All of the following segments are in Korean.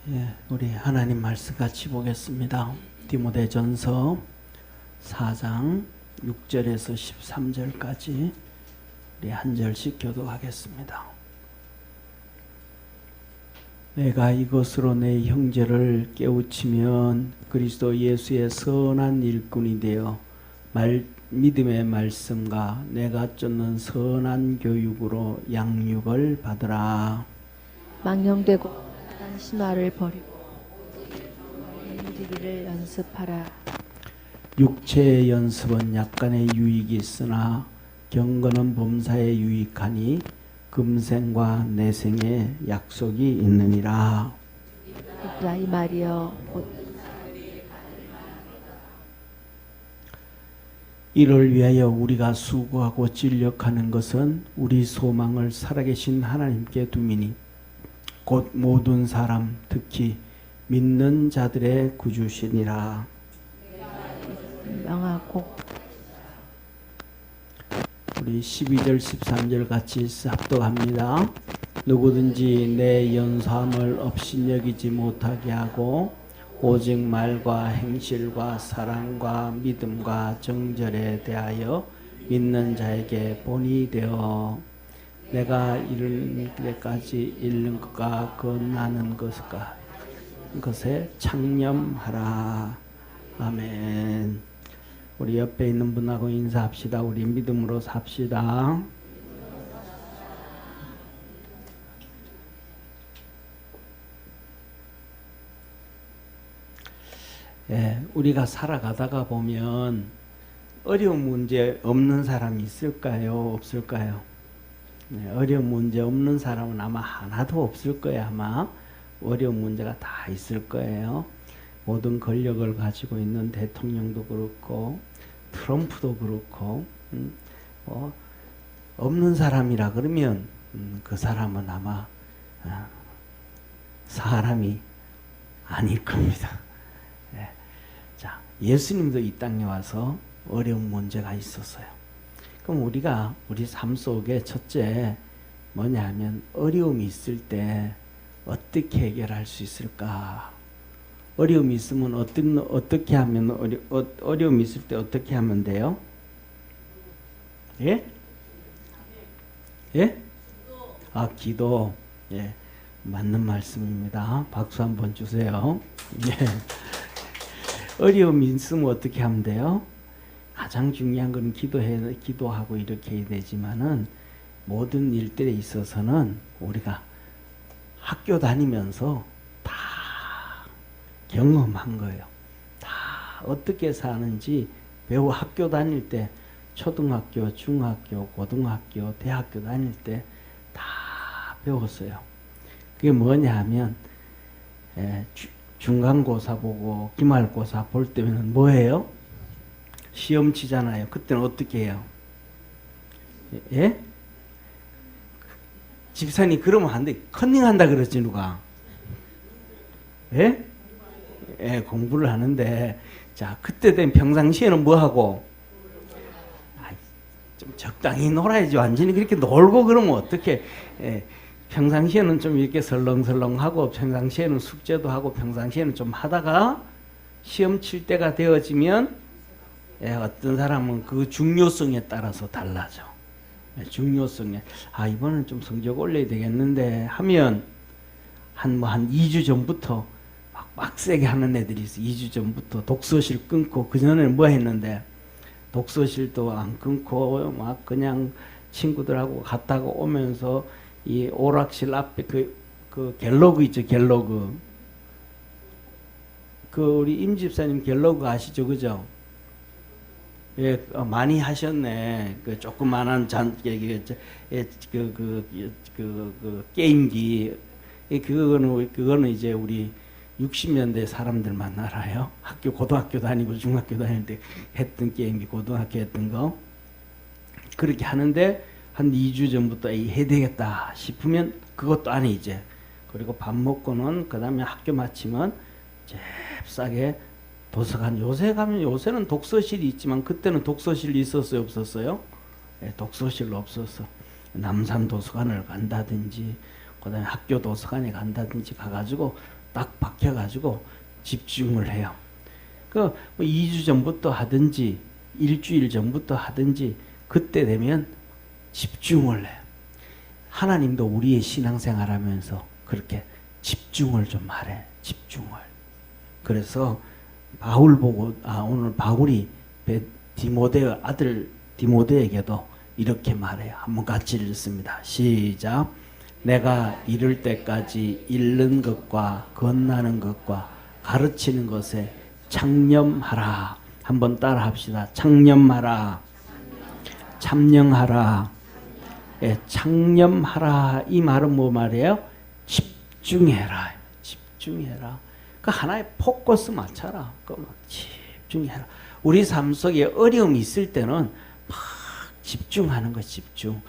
예, 우리 하나님 말씀 같이 보겠습니다. 디모데전서 4장 6절에서 13절까지 우리 한 절씩 교독하겠습니다. 내가 이것으로 내 형제를 깨우치면 그리스도 예수의 선한 일꾼이 되어 믿음의 말씀과 내가 쫓는 선한 교육으로 양육을 받으라. 망령되고 심화를 버리고 이르기를 연습하라. 육체의 연습은 약간의 유익이 있으나 경건은 범사에 유익하니 금생과 내생의 약속이 있느니라. 이 말이여 이를 위하여 우리가 수고하고 진력하는 것은 우리 소망을 살아계신 하나님께 두미니 곧 모든 사람 특히 믿는 자들의 구주시니라. 명하고 우리 12절 13절 같이 합독합니다. 누구든지 내 연소함을 업신여기지 못하게 하고 오직 말과 행실과 사랑과 믿음과 정절에 대하여 믿는 자에게 본이 되어 내가 이른 때까지 잃는 것과 건나는 것에 창념하라. 아멘. 우리 옆에 있는 분하고 인사합시다. 우리 믿음으로 삽시다. 예, 우리가 살아가다가 보면 어려운 문제 없는 사람이 있을까요? 없을까요? 네, 어려운 문제 없는 사람은 아마 하나도 없을 거예요. 아마 어려운 문제가 다 있을 거예요. 모든 권력을 가지고 있는 대통령도 그렇고 트럼프도 그렇고 없는 사람이라 그러면 그 사람은 아마 사람이 아닐 겁니다. 네. 자, 예수님도 이 땅에 와서 어려운 문제가 있었어요. 그럼 우리가 우리 삶 속에 첫째 뭐냐 하면 어려움이 있을 때 어떻게 해결할 수 있을까? 어려움이 있으면 어떻게 하면 어려움이 있을 때 어떻게 하면 돼요? 예? 예? 아, 기도. 예. 맞는 말씀입니다. 박수 한번 주세요. 예. 어려움이 있으면 어떻게 하면 돼요? 가장 중요한 건 기도하고 이렇게 해야 되지만은 모든 일들에 있어서는 우리가 학교 다니면서 다 경험한 거예요. 다 어떻게 사는지 배우 학교 다닐 때 초등학교, 중학교, 고등학교, 대학교 다닐 때 다 배웠어요. 그게 뭐냐 하면 중간고사 보고 기말고사 볼 때는 뭐예요? 시험 치잖아요. 그때는 어떻게 해요? 예? 집사님 그러면 안 돼. 컨닝한다 그랬지 누가? 예? 예, 공부를 하는데 자 그때 된 평상시에는 뭐 하고? 좀 적당히 놀아야지. 완전히 그렇게 놀고 그러면 어떻게? 예, 평상시에는 좀 이렇게 설렁설렁하고 평상시에는 숙제도 하고 평상시에는 좀 하다가 시험 칠 때가 되어지면 예, 어떤 사람은 그 중요성에 따라서 달라져. 예, 중요성에 이번엔 좀 성적 올려야 되겠는데 하면 한 2주 전부터 막 빡세게 하는 애들이 있어. 2주 전부터 독서실 끊고 그 전에는 뭐 했는데 독서실도 안 끊고 막 그냥 친구들하고 갔다가 오면서 이 오락실 앞에 그 갤러그 있죠. 갤러그. 그 우리 임 집사님 갤러그 아시죠? 그죠? 예, 많이 하셨네. 그 조그만한 게임기. 그거는 이제 우리 60년대 사람들만 알아요. 고등학교 다니고 중학교 다닐 때 했던 게임기, 고등학교 했던 거. 그렇게 하는데 한 2주 전부터 해야 되겠다 싶으면 그것도 안 해, 이제. 그리고 밥 먹고는 그 다음에 학교 마치면 잽싸게 도서관. 요새는 독서실이 있지만 그때는 독서실이 있었어요, 없었어요? 네, 독서실로 없었어. 남산 도서관을 간다든지 그다음에 학교 도서관에 간다든지 가가지고 딱 박혀가지고 집중을 해요. 그 2주 전부터 하든지 일주일 전부터 하든지 그때 되면 집중을 해요. 하나님도 우리의 신앙생활하면서 그렇게 집중을 좀 하래. 집중을. 그래서 바울 보고 오늘 바울이 디모데 아들 디모데에게도 이렇게 말해요. 한번 같이 읽습니다. 시작. 내가 이를 때까지 읽는 것과 건나는 것과 가르치는 것에 창념하라. 한번 따라 합시다. 창념하라. 참념하라. 예, 창념하라. 이 말은 뭐 말이에요? 집중해라. 집중해라. 그 하나의 포커스 맞춰라. 그 집중해라. 우리 삶 속에 어려움이 있을 때는 막 집중하는 거 집중.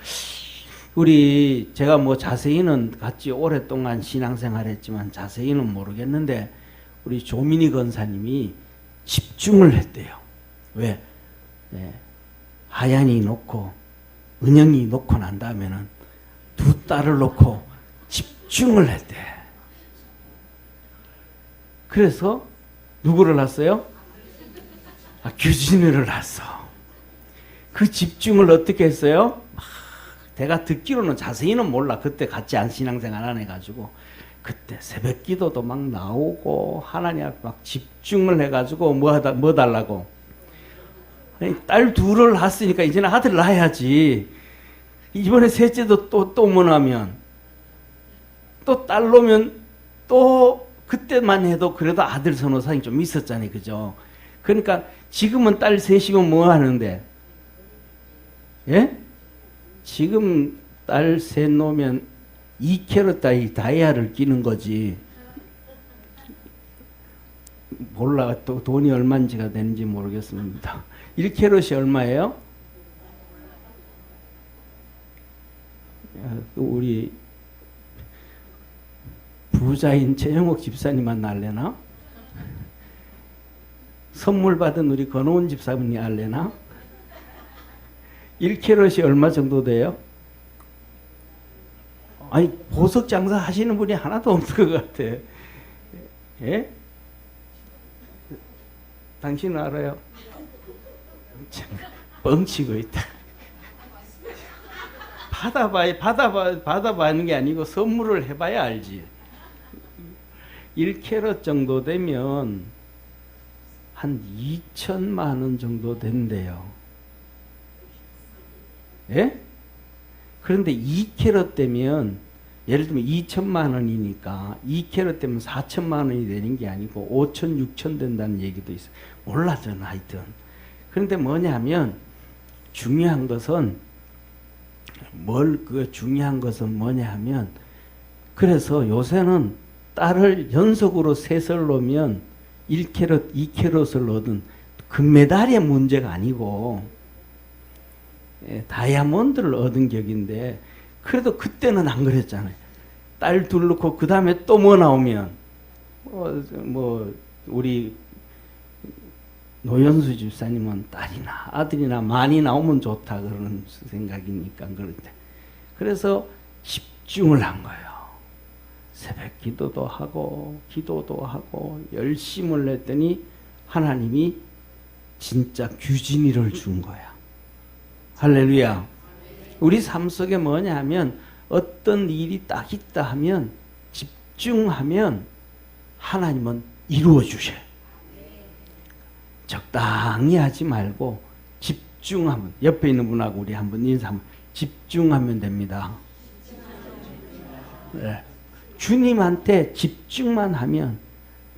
제가 뭐 자세히는 같이 오랫동안 신앙생활했지만 자세히는 모르겠는데 우리 조민희 권사님이 집중을 했대요. 왜? 네. 하얀이 놓고 은영이 놓고 난 다음에는 두 딸을 놓고 집중을 했대. 그래서 누구를 낳았어요? 규진이를 낳았어. 그 집중을 어떻게 했어요? 내가 듣기로는 자세히는 몰라. 그때 같이 안 신앙생활 안 해가지고 그때 새벽 기도도 막 나오고 하나님 앞에 막 집중을 해가지고 뭐 달라고? 딸 둘을 낳았으니까 이제는 아들 낳아야지. 이번에 셋째도 또 뭐냐면 또 딸 놓으면 또 그때만 해도 그래도 아들 선호사항이 좀 있었잖아요. 그죠? 그러니까 지금은 딸 셋이면 뭐 하는데? 예? 지금 딸 셋 놓으면 2캐럿 따위 다이아를 끼는 거지. 몰라. 또 돈이 얼마인지가 되는지 모르겠습니다. 1캐럿이 얼마예요? 우리 부자인 최영옥 집사님만 알래나? 선물 받은 우리 권호은 집사님이 알래나? 1캐럿이 얼마 정도 돼요? 아니 보석 장사 하시는 분이 하나도 없는 것 같아. 예? 당신은 알아요? 뻥치고 있다. 받아봐는 게 아니고 선물을 해봐야 알지. 1캐럿 정도 되면 한 2천만 원 정도 된대요. 예? 그런데 2캐럿 되면 예를 들면 2천만 원이니까 2캐럿 되면 4천만 원이 되는 게 아니고 5천, 6천 된다는 얘기도 있어요. 몰라 저는 하여튼. 그런데 뭐냐면 중요한 것은 중요한 것은 뭐냐 하면 그래서 요새는 딸을 연속으로 셋을 놓으면 1캐럿, 2캐럿을 얻은 금메달의 문제가 아니고 다이아몬드를 얻은 격인데 그래도 그때는 안 그랬잖아요. 딸 둘 놓고 그 다음에 또 뭐 나오면 우리 노현수 집사님은 딸이나 아들이나 많이 나오면 좋다 그러는 생각이니까 그런데 그래서 집중을 한 거예요. 새벽 기도도 하고 열심을 했더니 하나님이 진짜 규진이를 준 거야. 할렐루야. 우리 삶 속에 뭐냐 하면 어떤 일이 딱 있다 하면 집중하면 하나님은 이루어 주셔요. 적당히 하지 말고 집중하면 옆에 있는 분하고 우리 한번 인사하면 집중하면 됩니다. 네. 주님한테 집중만 하면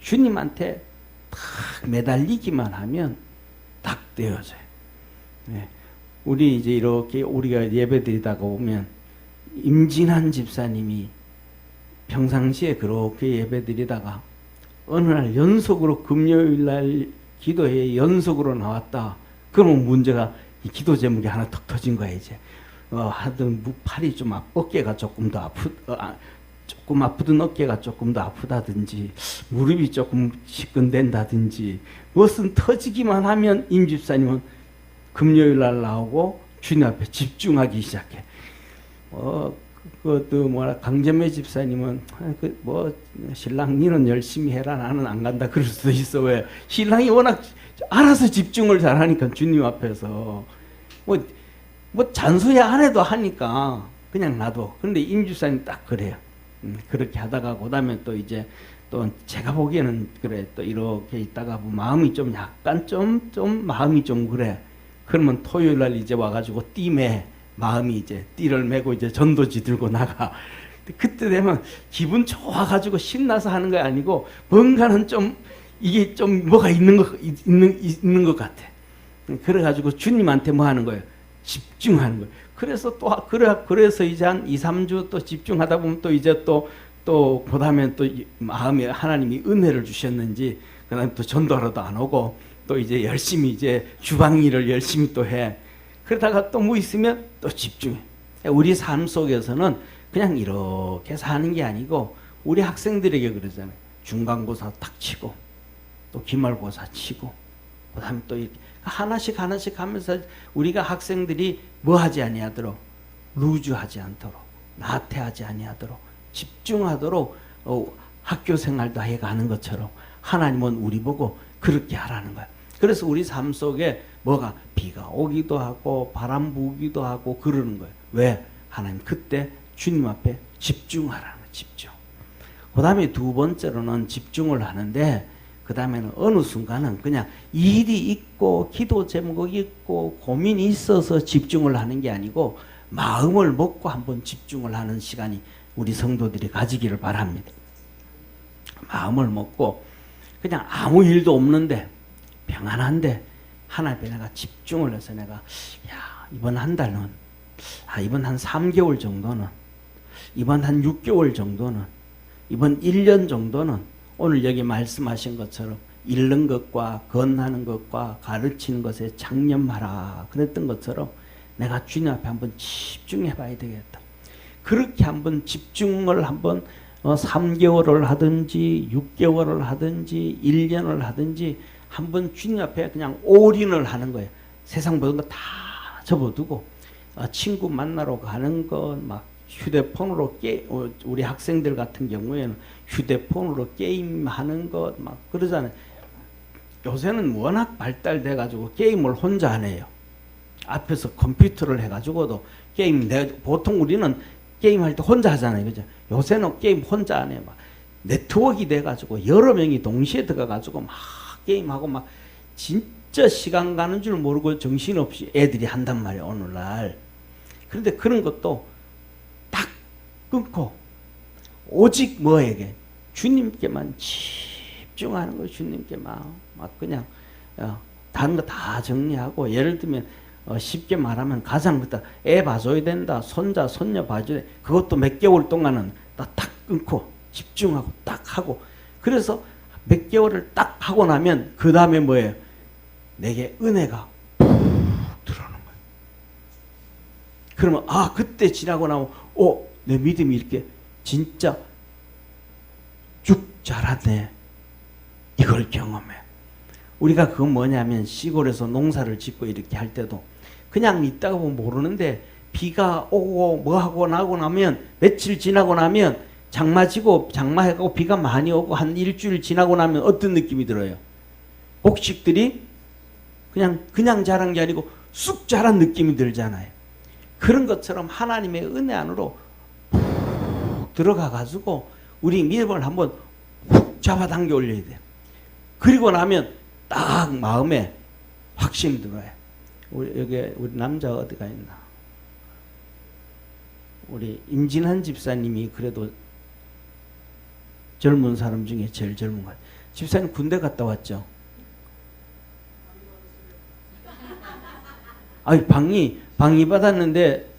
주님한테 딱 매달리기만 하면 딱 되어져요. 네. 우리 이제 이렇게 우리가 예배드리다가 오면 임진한 집사님이 평상시에 그렇게 예배드리다가 어느 날 연속으로 금요일 날 기도회에 연속으로 나왔다. 그러면 문제가 이 기도 제목이 하나 턱 터진 거야 이제. 하여튼 팔이 좀 어깨가 조금 더 조금 아프던 어깨가 조금 더 아프다든지 무릎이 조금 시큰댄다든지 무엇은 터지기만 하면 임 집사님은 금요일 날 나오고 주님 앞에 집중하기 시작해. 그것도 뭐라 강점매 집사님은 뭐 신랑 니는 열심히 해라 나는 안 간다 그럴 수도 있어. 왜? 신랑이 워낙 알아서 집중을 잘하니까 주님 앞에서 뭐 잔소리 안 해도 하니까 그냥 놔둬. 그런데 임 집사님 딱 그래요. 그렇게 하다가 그다음에 또 이제 또 제가 보기에는 그래 또 이렇게 있다가 뭐 마음이 좀 약간 좀 마음이 좀 그래. 그러면 토요일 날 이제 와가지고 띠매 마음이 이제 띠를 메고 이제 전도지 들고 나가. 그때 되면 기분 좋아가지고 신나서 하는 거 아니고 뭔가는 좀 이게 좀 뭐가 있는 것 같아. 그래가지고 주님한테 뭐 하는 거예요? 집중하는 거예요. 그래서 그래서 이제 한 2, 3주 또 집중하다 보면 또 이제 또 그다음에 또 마음에 하나님이 은혜를 주셨는지 그다음에 또 전도하러도 안 오고 또 이제 열심히 이제 주방 일을 열심히 또 해. 그러다가 또 뭐 있으면 또 집중해. 우리 삶 속에서는 그냥 이렇게 사는 게 아니고 우리 학생들에게 그러잖아요. 중간고사 탁 치고 또 기말고사 치고 그다음에 또 이렇게 하나씩 하면서 우리가 학생들이 뭐 하지 아니하도록 루즈하지 않도록 나태하지 아니하도록 집중하도록 학교 생활도 해가는 것처럼 하나님은 우리 보고 그렇게 하라는 거야. 그래서 우리 삶 속에 뭐가 비가 오기도 하고 바람 부기도 하고 그러는 거예요. 왜? 하나님 그때 주님 앞에 집중하라는 거예요. 집중. 그 다음에 두 번째로는 집중을 하는데 그 다음에는 어느 순간은 그냥 일이 있고 기도 제목이 있고 고민이 있어서 집중을 하는 게 아니고 마음을 먹고 한번 집중을 하는 시간이 우리 성도들이 가지기를 바랍니다. 마음을 먹고 그냥 아무 일도 없는데 평안한데 하나님께 내가 집중을 해서 내가 이번 한 달은 이번 한 3개월 정도는 이번 한 6개월 정도는 이번 1년 정도는 오늘 여기 말씀하신 것처럼 읽는 것과 건하는 것과 가르치는 것에 장념하라 그랬던 것처럼 내가 주님 앞에 한번 집중해 봐야 되겠다. 그렇게 한번 집중을 한번 3개월을 하든지 6개월을 하든지 1년을 하든지 한번 주님 앞에 그냥 올인을 하는 거예요. 세상 모든 거 다 접어두고 친구 만나러 가는 것 막 휴대폰으로 우리 학생들 같은 경우에는 휴대폰으로 게임하는 것 막 그러잖아요. 요새는 워낙 발달돼 가지고 게임을 혼자 안 해요. 앞에서 컴퓨터를 해가지고도 게임 보통 우리는 게임할 때 혼자 하잖아요, 그죠? 요새는 게임 혼자 안 해. 막 네트워크가 돼가지고 여러 명이 동시에 들어가가지고 막 게임하고 막 진짜 시간 가는 줄 모르고 정신없이 애들이 한단 말이에요, 오늘날. 그런데 그런 것도 딱 끊고 오직 뭐에게? 주님께만 집중하는 거예요. 주님께만 막 그냥 다른 거 다 정리하고 예를 들면 쉽게 말하면 가장부터 애 봐줘야 된다. 손자 손녀 봐줘야 돼. 그것도 몇 개월 동안은 딱 끊고 집중하고 딱 하고 그래서 몇 개월을 딱 하고 나면 그 다음에 뭐예요? 내게 은혜가 푹 들어오는 거예요. 그러면 그때 지나고 나면 내 믿음이 이렇게 진짜 쭉 자랐네. 이걸 경험해. 우리가 그건 뭐냐면 시골에서 농사를 짓고 이렇게 할 때도 그냥 있다가 보면 모르는데 비가 오고 뭐하고 나고 나면 며칠 지나고 나면 장마해가고 비가 많이 오고 한 일주일 지나고 나면 어떤 느낌이 들어요? 곡식들이 그냥 자란 게 아니고 쑥 자란 느낌이 들잖아요. 그런 것처럼 하나님의 은혜 안으로 푹 들어가가지고 우리 믿음을 한번 훅 잡아당겨 올려야 돼요. 그리고 나면 딱 마음에 확신이 들어요. 우리 남자 어디가 있나? 우리 임진한 집사님이 그래도 젊은 사람 중에 제일 젊은 것 같아요. 집사님 군대 갔다 왔죠? 방위 받았는데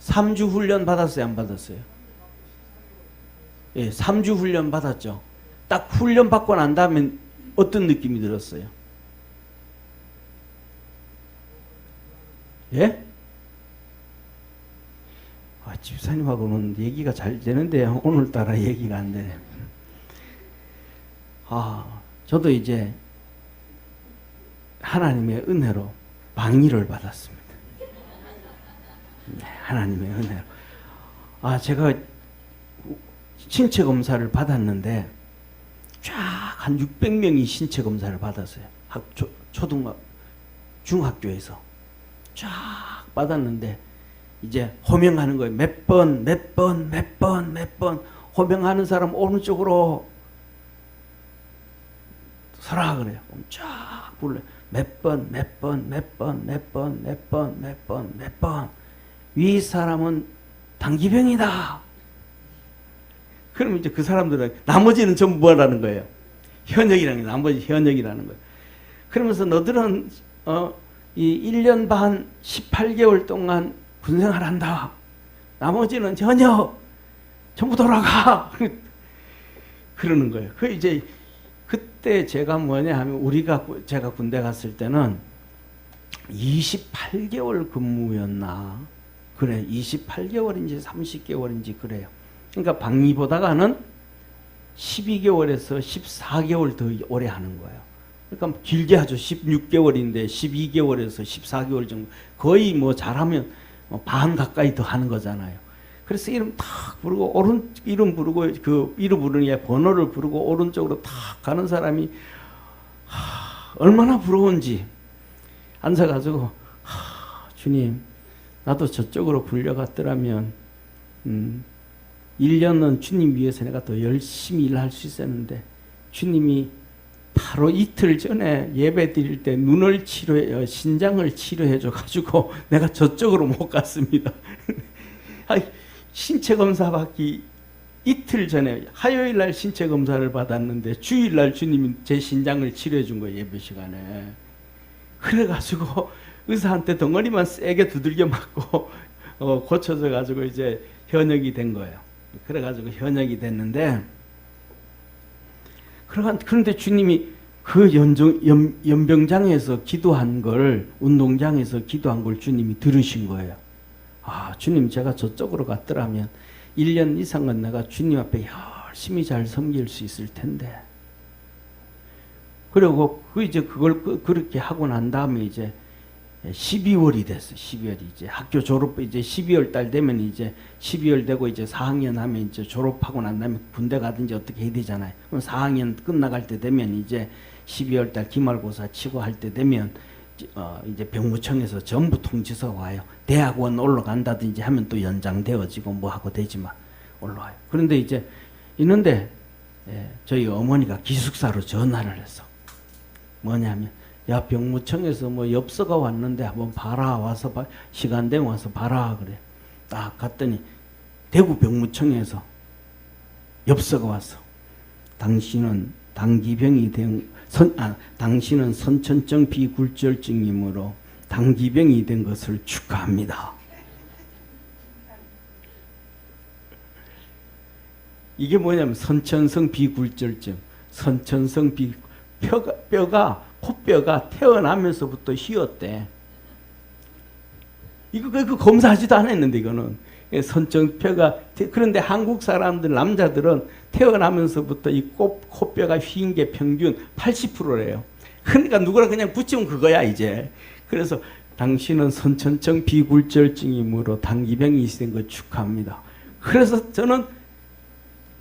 3주 훈련 받았어요? 안 받았어요? 예, 3주 훈련 받았죠. 딱 훈련 받고 난 다음에 어떤 느낌이 들었어요? 예? 집사님하고는 얘기가 잘 되는데 오늘따라 얘기가 안 되네. 저도 이제 하나님의 은혜로 방위를 받았습니다. 네, 하나님의 은혜로. 제가 신체 검사를 받았는데 쫙 한 600명이 신체 검사를 받았어요. 중학교에서 쫙 받았는데 이제 호명하는 거예요. 몇 번 호명하는 사람 오른쪽으로 서라 그래요. 쫙 불러. 몇 번. 위 사람은 당기병이다. 그럼 이제 그 사람들은 나머지는 전부 뭐라는 거예요? 현역이라는 거예요. 나머지 현역이라는 거예요. 그러면서 너들은 이 1년 반 18개월 동안 군생활 한다. 나머지는 현역 전부 돌아가. 그러는 거예요. 그 이제 그때 제가 뭐냐 하면 제가 군대 갔을 때는 28개월 근무였나? 그래, 28개월인지 30개월인지 그래요. 그러니까 방위보다가는 12개월에서 14개월 더 오래 하는 거예요. 그러니까 길게 하죠. 16개월인데 12개월에서 14개월 정도. 거의 뭐 잘하면 반 가까이 더 하는 거잖아요. 그래서 이름 탁 부르고 이름 부르고 그 이름 부르는 게 번호를 부르고 오른쪽으로 탁 가는 사람이 얼마나 부러운지 앉아가지고 주님 나도 저쪽으로 불려갔더라면 1년은 주님 위해서 내가 더 열심히 일할 수 있었는데 주님이 바로 이틀 전에 예배 드릴 때 눈을 신장을 치료해 줘가지고 내가 저쪽으로 못 갔습니다. 신체 검사 받기 이틀 전에 화요일 날 신체 검사를 받았는데 주일 날 주님이 제 신장을 치료해 준 거예요. 예배 시간에. 그래가지고 의사한테 덩어리만 세게 두들겨 맞고 고쳐져 가지고 이제 현역이 된 거예요. 그래가지고 현역이 됐는데 그런데 주님이 그 연병장에서 기도한 걸 운동장에서 기도한 걸 주님이 들으신 거예요. 주님 제가 저쪽으로 갔더라면 1년 이상은 내가 주님 앞에 열심히 잘 섬길 수 있을 텐데. 그리고 이제 그걸 그렇게 하고 난 다음에 이제 12월이 됐어. 12월이 이제 학교 졸업 이제 12월 달 되면 이제 12월 되고 이제 4학년 하면 이제 졸업하고 난 다음에 군대 가든지 어떻게 해야 되잖아요. 그럼 4학년 끝나갈 때 되면 이제 12월 달 기말고사 치고 할 때 되면 이제 병무청에서 전부 통지서가 와요. 대학원 올라간다든지 하면 또 연장되어지고 뭐 하고 되지만 올라와요. 그런데 이제 있는데 저희 어머니가 기숙사로 전화를 했어. 뭐냐면 야 병무청에서 뭐 엽서가 왔는데 한번 봐라. 와서 시간 되면 와서 봐라 그래. 딱 갔더니 대구 병무청에서 엽서가 왔어. 당신은 당기병이 당신은 선천성 비굴절증이므로 당기병이 된 것을 축하합니다. 이게 뭐냐면 선천성 비굴절증. 선천성 코뼈가 태어나면서부터 휘었대. 이거 검사하지도 않았는데 이거는 선천뼈가. 그런데 한국 사람들 남자들은 태어나면서부터 이 코뼈가 휘인 게 평균 80%래요. 그러니까 누구나 그냥 붙이면 그거야 이제. 그래서 당신은 선천성 비굴절증이므로 당기병이 된 거 축하합니다. 그래서 저는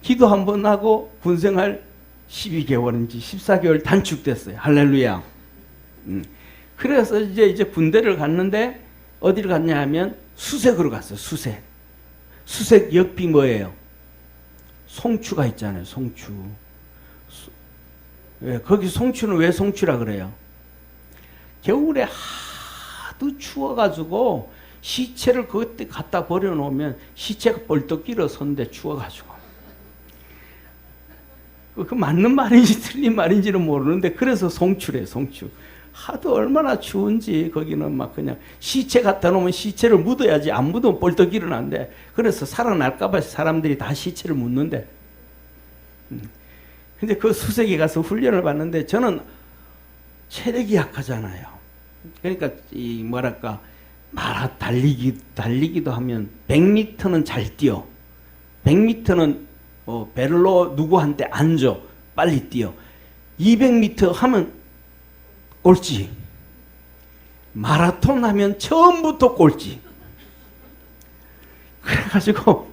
기도 한 번 하고 군생활 12개월인지 14개월 단축됐어요. 할렐루야. 그래서 이제 군대를 갔는데 어디를 갔냐 하면 수색으로 갔어요. 수색 역비 뭐예요? 송추가 있잖아요. 송추. 거기 송추는 왜 송추라 그래요? 겨울에 하도 추워가지고 시체를 그때 갖다 버려놓으면 시체가 벌떡 일어서는데 추워가지고. 그 맞는 말인지 틀린 말인지는 모르는데 그래서 송추래. 송추. 하도 얼마나 추운지 거기는 막 그냥 시체 갖다 놓으면 시체를 묻어야지 안 묻으면 벌떡 일어난대. 그래서 살아날까 봐 사람들이 다 시체를 묻는데. 근데 그 수색에 가서 훈련을 받는데 저는 체력이 약하잖아요. 그러니까 이 뭐랄까 달리기도 하면 100m는 잘 뛰어. 100m는 배를로 누구한테 안 줘. 빨리 뛰어. 200m 하면 꼴찌. 마라톤 하면 처음부터 꼴찌. 그래가지고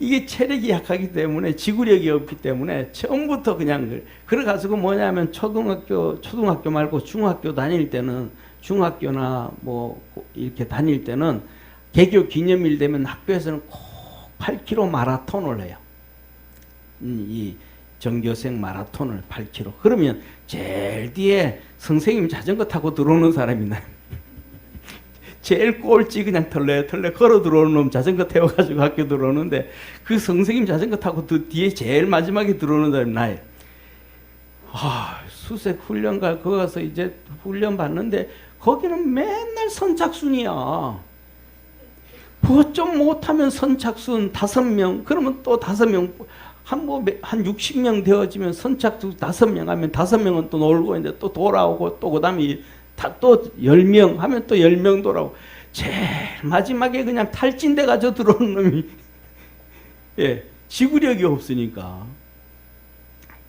이게 체력이 약하기 때문에 지구력이 없기 때문에 처음부터 그냥 그래가지고 뭐냐면 초등학교 말고 중학교 다닐 때는 중학교나 뭐 이렇게 다닐 때는 개교 기념일 되면 학교에서는 꼭 8km 마라톤을 해요. 이 전교생 마라톤을 8km. 그러면 제일 뒤에 선생님 자전거 타고 들어오는 사람이 나요. 제일 꼴찌 그냥 털레 걸어 들어오는 놈 자전거 태워가지고 학교 들어오는데 그 선생님 자전거 타고 그 뒤에 제일 마지막에 들어오는 사람이 나예요. 수색 훈련가 거기 가서 이제 훈련 받는데 거기는 맨날 선착순이야. 뭐 좀 못하면 선착순 5명, 그러면 또 5명, 한 60명 되어지면 선착순 5명 하면 5명은 또 놀고 이제 또 돌아오고 또 그 다음에 또 10명 하면 또 10명 돌아오고 제일 마지막에 그냥 탈진돼 가지고 들어오는 놈이 예, 지구력이 없으니까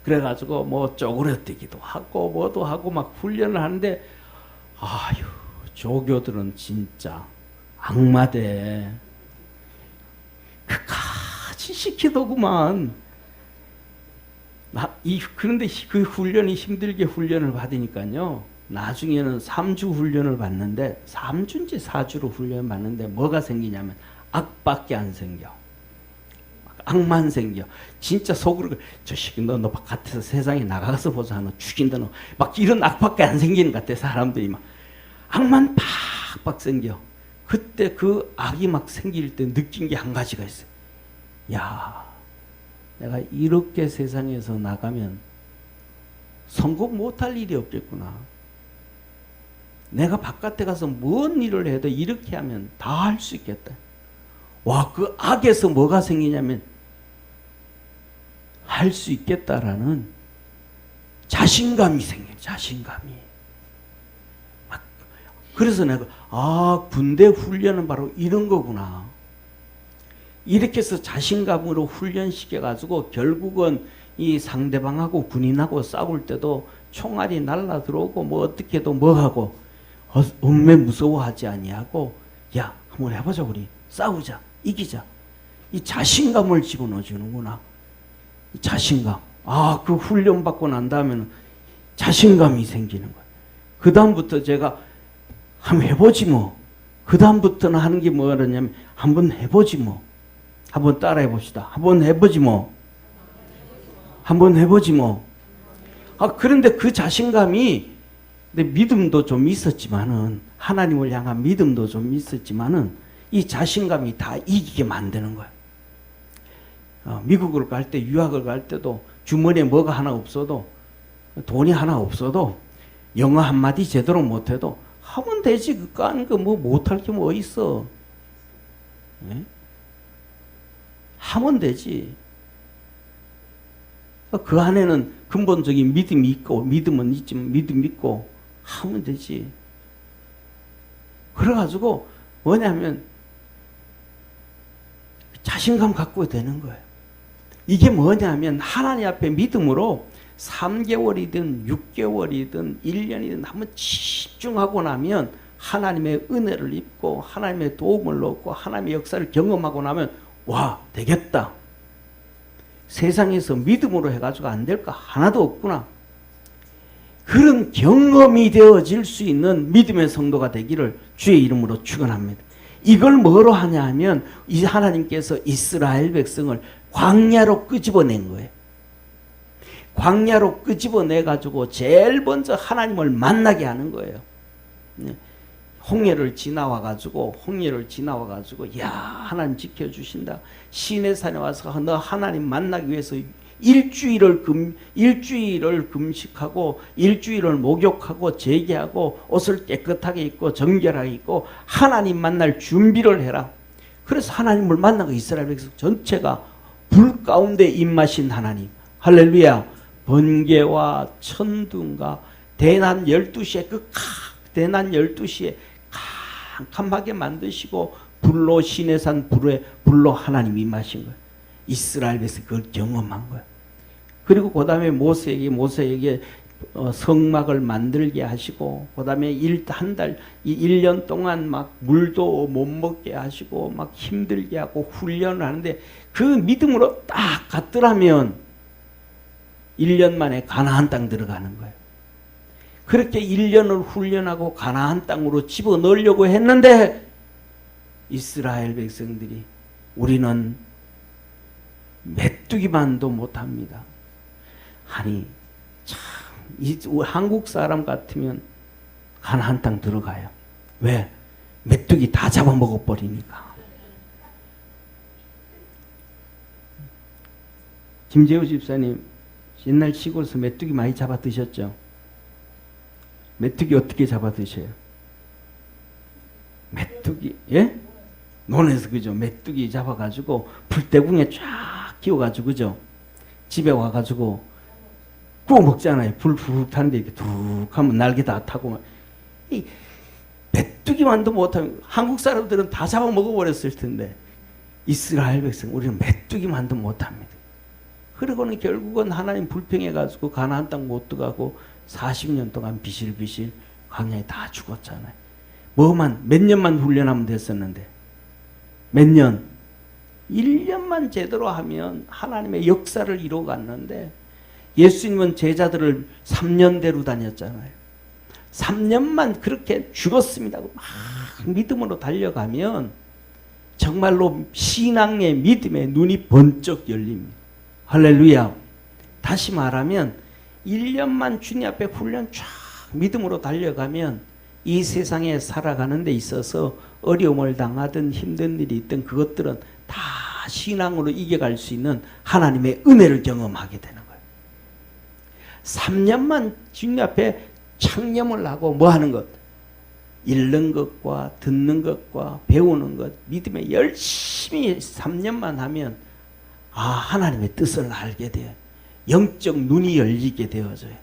그래가지고 뭐 쪼그려뜨기도 하고 뭐도 하고 막 훈련을 하는데 아유 조교들은 진짜 악마대 그까지 시키더구만. 그런데 그 훈련이 힘들게 훈련을 받으니까요. 나중에는 3주 훈련을 받는데 3주인지 4주로 훈련 받는데 뭐가 생기냐면 악밖에 안 생겨. 악만 생겨. 진짜 속으로 저 새끼 너 바깥에서 세상에 나가서 보자 너 죽인다 너 막 이런 악밖에 안 생기는 것 같아. 사람들이 막 악만 팍팍 생겨. 그때 그 악이 막 생길 때 느낀 게 한 가지가 있어요. 야, 내가 이렇게 세상에서 나가면 성공 못할 일이 없겠구나. 내가 바깥에 가서 뭔 일을 해도 이렇게 하면 다 할 수 있겠다. 와, 그 악에서 뭐가 생기냐면 할 수 있겠다라는 자신감이 생겨요. 자신감이. 그래서 내가 군대 훈련은 바로 이런 거구나. 이렇게 해서 자신감으로 훈련시켜가지고 결국은 이 상대방하고 군인하고 싸울 때도 총알이 날라 들어오고 뭐 어떻게도 뭐하고 엄매 무서워하지 아니하고 야 한번 해보자 우리 싸우자 이기자. 이 자신감을 집어넣어 주는구나. 이 자신감. 그 훈련 받고 난 다음에는 자신감이 생기는 거야. 그 다음부터 제가 한번 해보지 뭐. 그 다음부터는 하는 게 뭐냐면 한번 해보지 뭐. 한번 따라해 봅시다. 한번 해보지 뭐. 한번 해보지 뭐. 그런데 그 자신감이 내 믿음도 좀 있었지만은 하나님을 향한 믿음도 좀 있었지만은 이 자신감이 다 이기게 만드는 거야. 미국을 갈 때 유학을 갈 때도 주머니에 뭐가 하나 없어도 돈이 하나 없어도 영어 한마디 제대로 못해도 하면 되지. 그거 하는 거 뭐 못할 게 뭐 있어. 네? 하면 되지. 그 안에는 근본적인 믿음이 있고 믿음은 있지만 믿음 있고 하면 되지. 그래가지고 뭐냐면 자신감 갖고 되는 거예요. 이게 뭐냐면 하나님 앞에 믿음으로 3개월이든 6개월이든 1년이든 한번 집중하고 나면 하나님의 은혜를 입고 하나님의 도움을 얻고 하나님의 역사를 경험하고 나면 와 되겠다. 세상에서 믿음으로 해가지고 안 될 거 하나도 없구나. 그런 경험이 되어질 수 있는 믿음의 성도가 되기를 주의 이름으로 축원합니다. 이걸 뭐로 하냐 하면 이 하나님께서 이스라엘 백성을 광야로 끄집어낸 거예요. 광야로 끄집어내가지고 제일 먼저 하나님을 만나게 하는 거예요. 홍해를 지나와가지고 야 하나님 지켜주신다. 시내산에 와서 너 하나님 만나기 위해서 일주일을 금식하고 일주일을 목욕하고 제기하고 옷을 깨끗하게 입고 정결하게 입고 하나님 만날 준비를 해라. 그래서 하나님을 만나고 이스라엘 백성 전체가 불 가운데 입마신 하나님. 할렐루야. 번개와 천둥과 대낮 12시에 대낮 12시에 캄캄하게 만드시고 불로 시내산 불로 하나님이 임하신 거예요. 이스라엘 백성이 그걸 경험한 거예요. 그리고 그 다음에 모세에게 성막을 만들게 하시고, 그 다음에 한 달, 1년 동안 막 물도 못 먹게 하시고, 막 힘들게 하고 훈련을 하는데, 그 믿음으로 딱 갔더라면 1년 만에 가나안 땅 들어가는 거예요. 그렇게 1년을 훈련하고 가나안 땅으로 집어넣으려고 했는데, 이스라엘 백성들이 우리는 메뚜기만도 못합니다. 아니 참 한국 사람 같으면 가나안 땅 들어가요. 왜? 메뚜기 다 잡아먹어 버리니까. 김재우 집사님 옛날 시골에서 메뚜기 많이 잡아 드셨죠? 메뚜기 어떻게 잡아 드셔요? 메뚜기, 예? 논에서 그죠? 메뚜기 잡아가지고 불대궁에 쫙 끼워가지고 그죠? 집에 와가지고 구워 먹잖아요. 불 푹 타는데 이렇게 툭 하면 날개 다 타고. 이 메뚜기만도 못하면 한국 사람들은 다 잡아 먹어버렸을 텐데 이스라엘 백성 우리는 메뚜기만도 못합니다. 그러고는 결국은 하나님 불평해가지고 가나안 땅 못 들어가고 40년 동안 비실비실 광야에 다 죽었잖아요. 몇 년만 훈련하면 됐었는데 몇 년? 1년만 제대로 하면 하나님의 역사를 이루어갔는데 예수님은 제자들을 3년대로 다녔잖아요. 3년만 그렇게 죽었습니다. 막 믿음으로 달려가면 정말로 신앙의 믿음의 눈이 번쩍 열립니다. 할렐루야. 다시 말하면 1년만 주님 앞에 훈련 쫙 믿음으로 달려가면 이 세상에 살아가는 데 있어서 어려움을 당하든 힘든 일이 있든 그것들은 다 신앙으로 이겨갈 수 있는 하나님의 은혜를 경험하게 되는 거예요. 3년만 주님 앞에 창념을 하고 뭐 하는 것? 읽는 것과 듣는 것과 배우는 것, 믿음에 열심히 3년만 하면 하나님의 뜻을 알게 돼요. 영적 눈이 열리게 되어져요.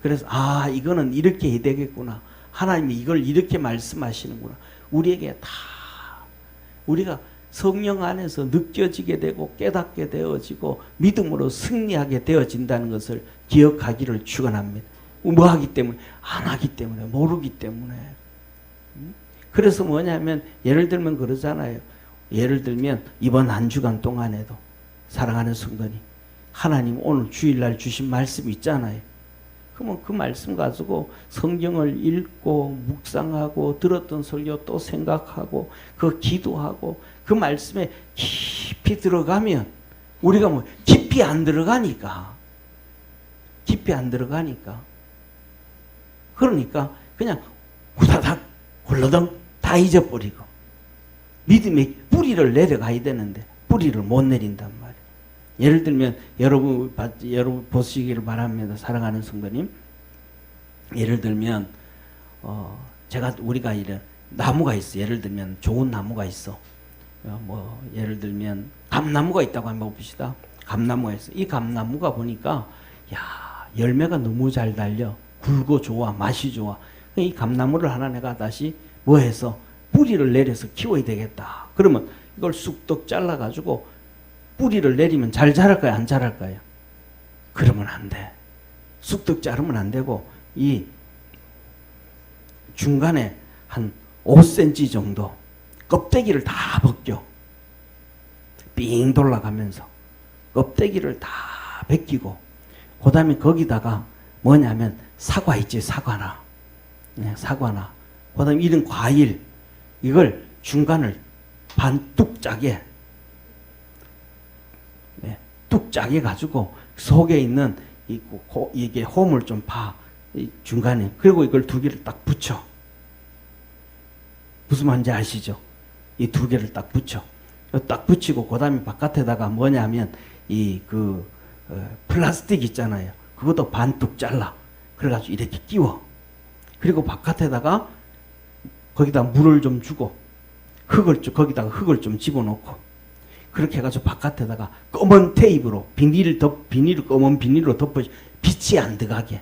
그래서 이거는 이렇게 해야 되겠구나. 하나님이 이걸 이렇게 말씀하시는구나. 우리에게 다 우리가 성령 안에서 느껴지게 되고 깨닫게 되어지고 믿음으로 승리하게 되어진다는 것을 기억하기를 축원합니다. 뭐 하기 때문에? 안 하기 때문에, 모르기 때문에. 그래서 뭐냐면 예를 들면 그러잖아요. 예를 들면 이번 한 주간 동안에도 사랑하는 성도님, 하나님 오늘 주일날 주신 말씀 있잖아요. 그러면 그 말씀 가지고 성경을 읽고 묵상하고 들었던 설교 또 생각하고 그 기도하고 그 말씀에 깊이 들어가면 우리가 뭐 깊이 안 들어가니까 그러니까 그냥 후다닥 홀러덩 다 잊어버리고 믿음의 뿌리를 내려가야 되는데 뿌리를 못 내린단 말이에요. 예를 들면 여러분 보시기를 바랍니다. 사랑하는 성도님. 예를 들면 우리가 이런 나무가 있어. 예를 들면 좋은 나무가 있어. 예를 들면 감나무가 있다고 한번 봅시다. 감나무가 있어. 이 감나무가 보니까 열매가 너무 잘 달려. 굵고 좋아. 맛이 좋아. 이 감나무를 하나 내가 다시 뭐 해서 뿌리를 내려서 키워야 되겠다. 그러면 이걸 쑥떡 잘라가지고 뿌리를 내리면 잘 자랄까요? 안 자랄까요? 그러면 안 돼. 쑥떡 자르면 안 되고 이 중간에 한 5cm 정도 껍데기를 다 벗겨. 삥 돌아가면서 껍데기를 다 벗기고 그 다음에 거기다가 뭐냐면 사과 있지, 사과나. 네, 사과나. 그 다음에 이런 과일 이걸 중간을 반뚝 짜게 뚝 짜게 가지고 속에 있는 이게 홈을 좀 파. 중간에. 그리고 이걸 두 개를 딱 붙여. 무슨 말인지 아시죠? 이 두 개를 딱 붙여. 딱 붙이고 그 다음에 바깥에다가 뭐냐면 플라스틱 있잖아요. 그것도 반뚝 잘라. 그래가지고 이렇게 끼워. 그리고 바깥에다가 거기다 물을 좀 주고 거기다가 흙을 좀 집어넣고 그렇게 해가지고 바깥에다가 검은 테이프로 검은 비닐로 덮어 빛이 안 들어가게.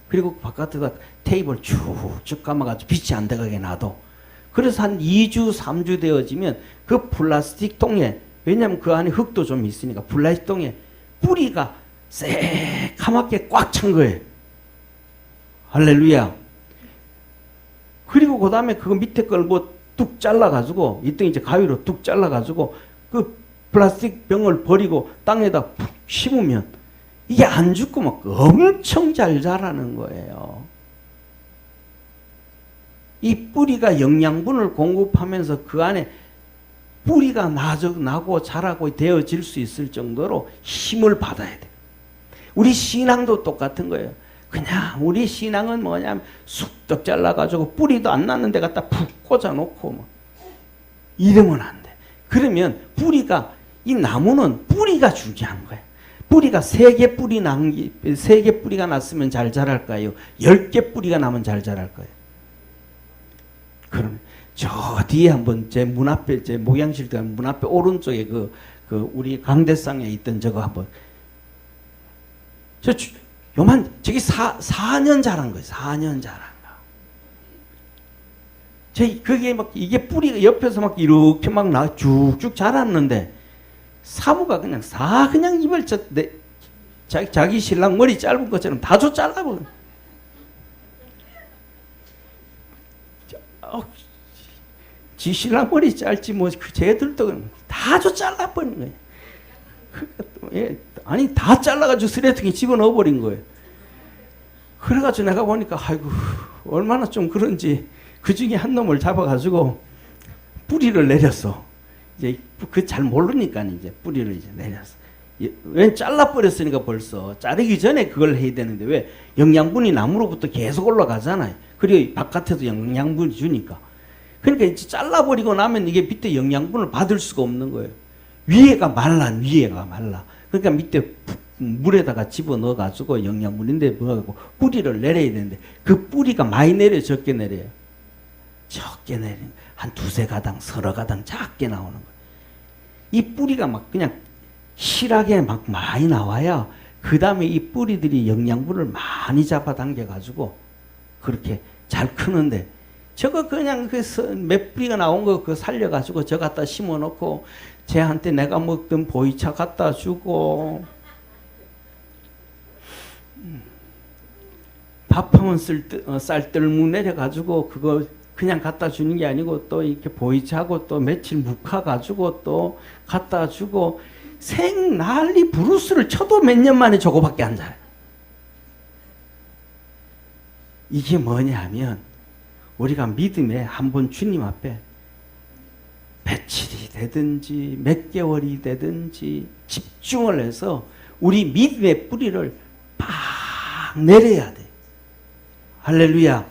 그리고 바깥에다 테이프를 쭉쭉 감아가지고 빛이 안 들어가게 놔둬. 그래서 한 2주, 3주 되어지면 그 플라스틱 통에, 왜냐면 그 안에 흙도 좀 있으니까 플라스틱 통에 뿌리가 새카맣게 꽉 찬 거예요. 할렐루야. 그리고 그 다음에 그 밑에 걸 뭐 뚝 잘라가지고 이때 이제 가위로 뚝 잘라가지고 그 플라스틱 병을 버리고 땅에다 푹 심으면 이게 안 죽고 막 엄청 잘 자라는 거예요. 이 뿌리가 영양분을 공급하면서 그 안에 뿌리가 나고 자라고 되어질 수 있을 정도로 힘을 받아야 돼. 우리 신앙도 똑같은 거예요. 그냥 우리 신앙은 뭐냐면 쑥떡 잘라가지고 뿌리도 안 났는 데 갖다 푹 꽂아놓고 뭐 이러면 안 돼. 그러면 뿌리가, 이 나무는 뿌리가 중요한 거야. 뿌리가 3개 뿌리 난, 3개 뿌리가 났으면 잘 자랄까요? 10개 뿌리가 나면 잘 자랄까요? 그럼 저 뒤에 한번 제 문 앞에, 제 목양실 문 앞에 오른쪽에 그 우리 강대상에 있던 저거 한번, 요만 저기 4년 자란 거예요. 4년 자란 거. 그게 막 이게 뿌리가 옆에서 막 이렇게 막 쭉쭉 자랐는데 사부가 그냥 입을 자기 신랑 머리 짧은 것처럼 다 잘라버려. 지 신랑 머리 짧지 뭐 쟤들도 다 잘라버린 거예요. 예, 아니 다 잘라가지고 쓰레기통에 집어넣어 버린 거예요. 그래가지고 내가 보니까 아이고 얼마나 좀 그런지 그 중에 한 놈을 잡아가지고 뿌리를 내렸어. 이제 그 잘 모르니까 이제 뿌리를 이제 내렸어. 왜 잘라버렸으니까 벌써 자르기 전에 그걸 해야 되는데 왜 영양분이 나무로부터 계속 올라가잖아요. 그리고 바깥에도 영양분이 주니까. 그러니까 이제 잘라버리고 나면 이게 밑에 영양분을 받을 수가 없는 거예요. 위에가 말라. 그러니까 밑에 물에다가 집어넣어가지고 영양분인데 뭐하고 뿌리를 내려야 되는데 그 뿌리가 많이 내려 적게 내려요. 적게 내리는 한 2-3가닥, 3가닥 작게 나오는 거예요. 이 뿌리가 막 그냥 실하게 막 많이 나와야 그 다음에 이 뿌리들이 영양분을 많이 잡아당겨가지고 그렇게 잘 크는데 저거 그냥 몇 뿌리가 나온 거 그거 살려가지고 저 갖다 심어놓고 쟤한테 내가 먹던 보이차 갖다 주고 밥하면 쌀뜰무 내려가지고 그거 그냥 갖다 주는 게 아니고 또 이렇게 보이차하고 또 며칠 묵혀가지고 또 갖다 주고 생난리 브루스를 쳐도 몇 년 만에 저거밖에 안 자라요. 이게 뭐냐 하면 우리가 믿음에 한번 주님 앞에 며칠이 되든지 몇 개월이 되든지 집중을 해서 우리 믿음의 뿌리를 팍 내려야 돼. 할렐루야.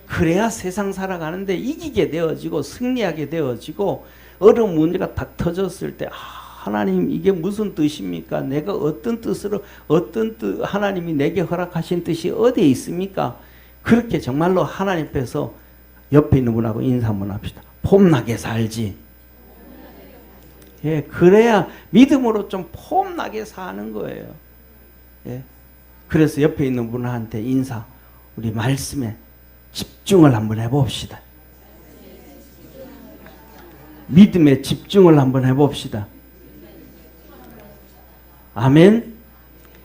그래야 세상 살아가는데 이기게 되어지고 승리하게 되어지고 어려운 문제가 딱 터졌을 때 하나님 이게 무슨 뜻입니까? 내가 어떤 뜻으로 하나님이 내게 허락하신 뜻이 어디에 있습니까? 그렇게 정말로 하나님 앞에서 옆에 있는 분하고 인사 한번 합시다. 폼나게 살지. 예, 그래야 믿음으로 좀 폼나게 사는 거예요. 예. 그래서 옆에 있는 분한테 인사, 우리 말씀에 집중을 한번 해봅시다. 믿음에 집중을 한번 해봅시다. 아멘.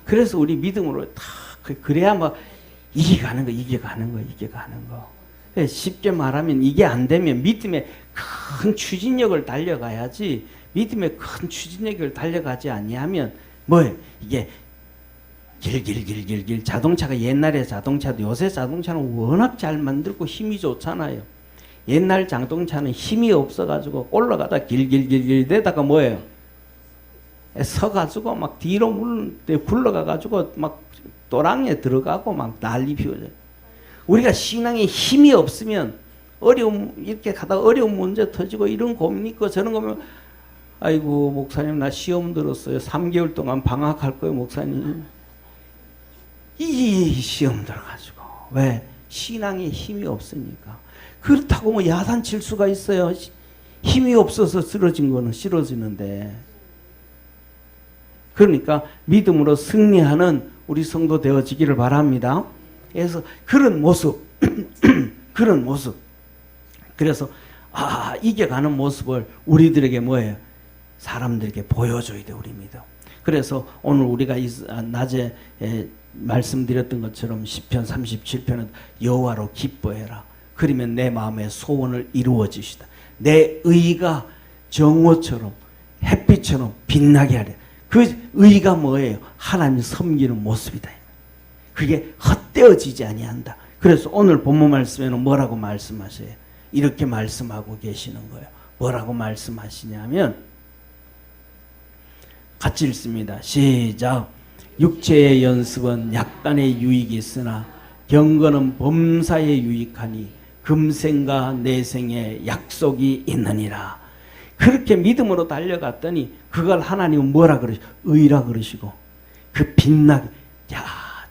그래서 우리 믿음으로 다 그래야 막 이겨가는 거. 쉽게 말하면 이게 안 되면 믿음의 큰 추진력을 달려가야지. 믿음의 큰 추진력을 달려가지 아니하면 뭐예요? 이게 길길길길길 자동차가 옛날에 자동차도 요새 자동차는 워낙 잘 만들고 힘이 좋잖아요. 옛날 자동차는 힘이 없어가지고 올라가다 길길길길 되다가 뭐예요? 서가지고 막 뒤로 굴러가가지고 막 또랑에 들어가고 막 난리 피워져요. 우리가 신앙에 힘이 없으면 이렇게 가다가 어려운 문제 터지고 이런 고민 있고 저런 거면 아이고 목사님 나 시험 들었어요. 3개월 동안 방학할 거예요 목사님. 이 시험 들어가지고 왜? 신앙에 힘이 없으니까. 그렇다고 뭐 야단 칠 수가 있어요. 힘이 없어서 쓰러진 거는 쓰러지는데. 그러니까 믿음으로 승리하는 우리 성도 되어지기를 바랍니다. 그래서 그런 모습 그래서 이겨가는 모습을 우리들에게 뭐예요? 사람들에게 보여줘야 돼. 우리 믿음. 그래서 오늘 우리가 낮에 말씀드렸던 것처럼 시편 37편은 여호와로 기뻐해라. 그러면 내 마음의 소원을 이루어 주시다. 내 의가 정오처럼 햇빛처럼 빛나게 하래. 그 의가 뭐예요? 하나님 섬기는 모습이다. 그게 헛되어지지 아니한다. 그래서 오늘 본문 말씀에는 뭐라고 말씀하세요? 이렇게 말씀하고 계시는 거예요. 뭐라고 말씀하시냐면 같이 읽습니다. 시작. 육체의 연습은 약간의 유익이 있으나 경건은 범사에 유익하니 금생과 내생의 약속이 있느니라. 그렇게 믿음으로 달려갔더니 그걸 하나님은 뭐라 그러시고 의라 그러시고 그 빛나게 야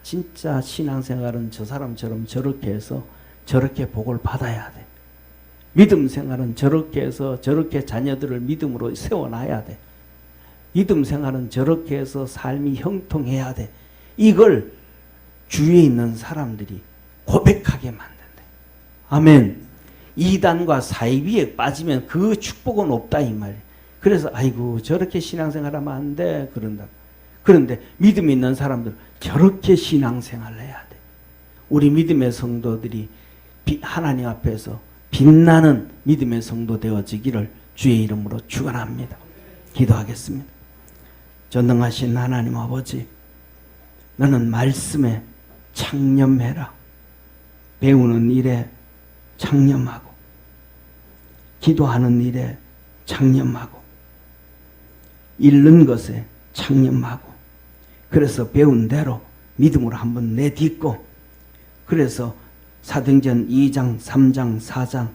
진짜 신앙생활은 저 사람처럼 저렇게 해서 저렇게 복을 받아야 돼. 믿음 생활은 저렇게 해서 저렇게 자녀들을 믿음으로 세워놔야 돼. 믿음 생활은 저렇게 해서 삶이 형통해야 돼. 이걸 주위에 있는 사람들이 고백하게 만든다. 아멘. 이단과 사이비에 빠지면 그 축복은 없다 이 말이에요. 그래서 아이고 저렇게 신앙생활하면 안 돼 그런다. 그런데 믿음 있는 사람들 저렇게 신앙생활을 해야 돼. 우리 믿음의 성도들이 하나님 앞에서 빛나는 믿음의 성도 되어지기를 주의 이름으로 축원합니다. 기도하겠습니다. 전능하신 하나님 아버지, 너는 말씀에 창념해라. 배우는 일에 창념하고 기도하는 일에 창념하고 읽는 것에 창념하고 그래서 배운 대로 믿음으로 한번 내딛고 그래서 사도행전 2장, 3장, 4장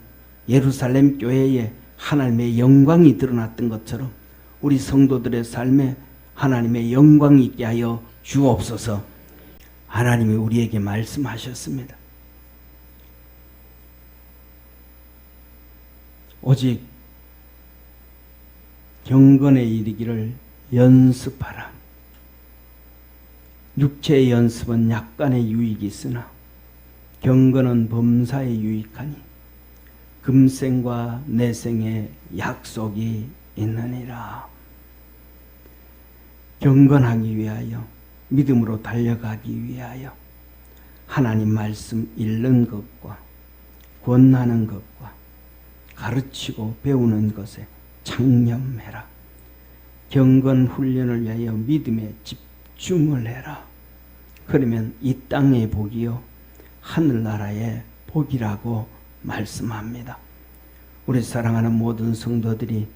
예루살렘 교회에 하나님의 영광이 드러났던 것처럼 우리 성도들의 삶에 하나님의 영광이 있게 하여 주옵소서. 하나님이 우리에게 말씀하셨습니다. 오직 경건에 이르기를 연습하라. 육체의 연습은 약간의 유익이 있으나 경건은 범사에 유익하니 금생과 내생의 약속이 있느니라. 경건하기 위하여 믿음으로 달려가기 위하여 하나님 말씀 읽는 것과 권하는 것과 가르치고 배우는 것에 창념해라. 경건 훈련을 위하여 믿음에 집중을 해라. 그러면 이 땅의 복이요 하늘나라의 복이라고 말씀합니다. 우리 사랑하는 모든 성도들이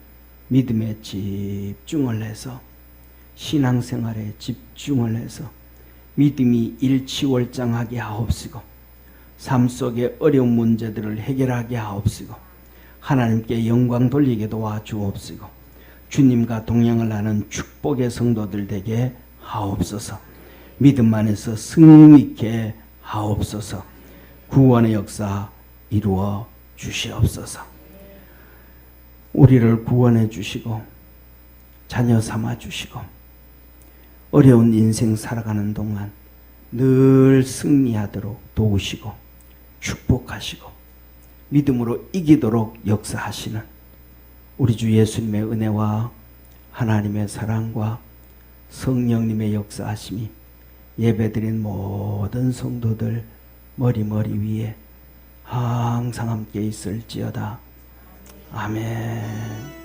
믿음에 집중을 해서 신앙생활에 집중을 해서 믿음이 일치월장하게 하옵시고 삶 속의 어려운 문제들을 해결하게 하옵시고 하나님께 영광 돌리게 도와주옵시고 주님과 동행을 하는 축복의 성도들 되게 하옵소서. 믿음 안에서 승리 있게 하옵소서. 구원의 역사 이루어 주시옵소서. 우리를 구원해 주시고 자녀 삼아 주시고 어려운 인생 살아가는 동안 늘 승리하도록 도우시고 축복하시고 믿음으로 이기도록 역사하시는 우리 주 예수님의 은혜와 하나님의 사랑과 성령님의 역사하심이 예배드린 모든 성도들 머리 위에 항상 함께 있을지어다. 아멘.